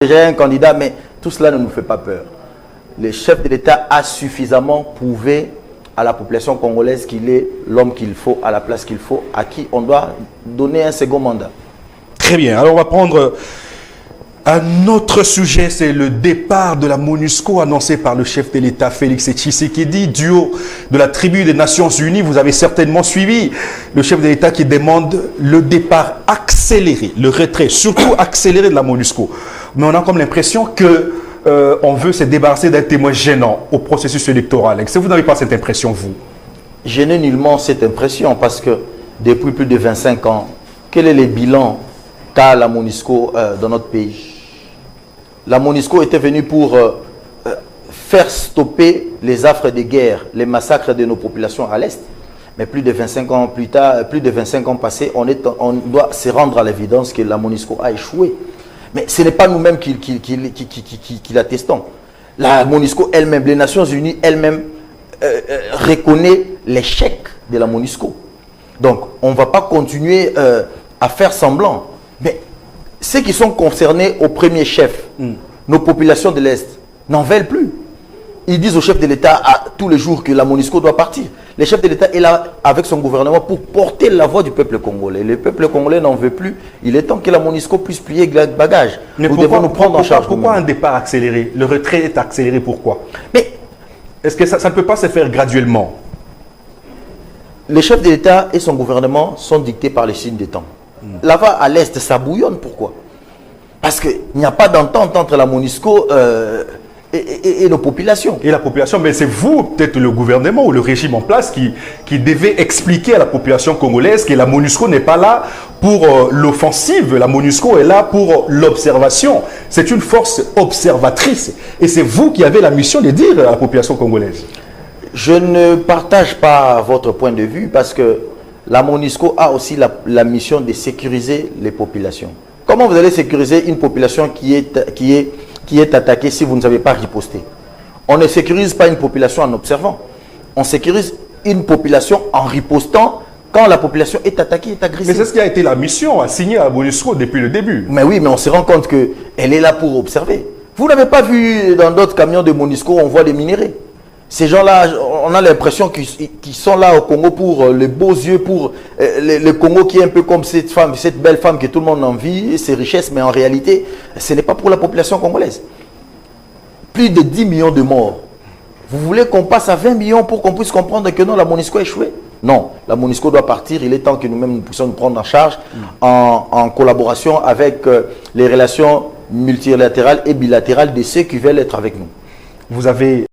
J'ai un candidat, mais tout cela ne nous fait pas peur. Le chef de l'État a suffisamment prouvé à la population congolaise qu'il est l'homme qu'il faut, à la place qu'il faut, à qui on doit donner un second mandat. Très bien. Alors, on va prendre un autre sujet, c'est le départ de la MONUSCO annoncé par le chef de l'État Félix Tshisekedi, du haut de la tribu des Nations Unies. Vous avez certainement suivi le chef de l'État qui demande le départ accéléré, le retrait, surtout accéléré de la MONUSCO. Mais on a comme l'impression que on veut se débarrasser d'un témoin gênant au processus électoral. Est-ce que vous n'avez pas cette impression, vous? Je n'ai nullement cette impression parce que depuis plus de 25 ans, quel est le bilan qu'a la MONUSCO dans notre pays? La MONUSCO était venue pour faire stopper les affres de guerre, les massacres de nos populations à l'Est. Mais plus de 25 ans plus tard, plus de 25 ans passés, on doit se rendre à l'évidence que la MONUSCO a échoué. Mais ce n'est pas nous-mêmes qui l'attestons. La MONUSCO elle-même, les Nations Unies elles-mêmes reconnaissent l'échec de la MONUSCO. Donc, on ne va pas continuer à faire semblant. Mais ceux qui sont concernés au premier chef, nos populations de l'Est, n'en veulent plus. Ils disent au chef de l'État tous les jours que la MONUSCO doit partir. Le chef de l'État est là avec son gouvernement pour porter la voix du peuple congolais. Le peuple congolais n'en veut plus. Il est temps que la MONUSCO puisse plier le bagage. Mais nous devons nous prendre en charge. Pourquoi un départ accéléré? Le retrait est accéléré, pourquoi? Mais est-ce que ça ne peut pas se faire graduellement? Le chef de l'État et son gouvernement sont dictés par les signes des temps. Là-bas, à l'Est, ça bouillonne. Pourquoi? Parce qu'il n'y a pas d'entente entre la MONUSCO et nos populations. Et la population, mais c'est vous, peut-être le gouvernement ou le régime en place qui devait expliquer à la population congolaise que la MONUSCO n'est pas là pour l'offensive. La MONUSCO est là pour l'observation. C'est une force observatrice. Et c'est vous qui avez la mission de dire à la population congolaise. Je ne partage pas votre point de vue parce que la MONUSCO a aussi la mission de sécuriser les populations. Comment vous allez sécuriser une population qui est attaquée si vous ne savez pas riposter? On ne sécurise pas une population en observant. On sécurise une population en ripostant quand la population est attaquée, est agressée. Mais c'est ce qui a été la mission assignée à la MONUSCO depuis le début. Mais oui, mais on se rend compte qu'elle est là pour observer. Vous n'avez pas vu dans d'autres camions de MONUSCO, on voit des minéraux. Ces gens-là, on a l'impression qu'ils sont là au Congo pour les beaux yeux, pour le Congo qui est un peu comme cette femme, cette belle femme que tout le monde envie, ses richesses, mais en réalité, ce n'est pas pour la population congolaise. Plus de 10 millions de morts. Vous voulez qu'on passe à 20 millions pour qu'on puisse comprendre que non, la MONUSCO a échoué? Non, la MONUSCO doit partir. Il est temps que nous-mêmes nous puissions nous prendre en charge en collaboration avec les relations multilatérales et bilatérales de ceux qui veulent être avec nous. Vous avez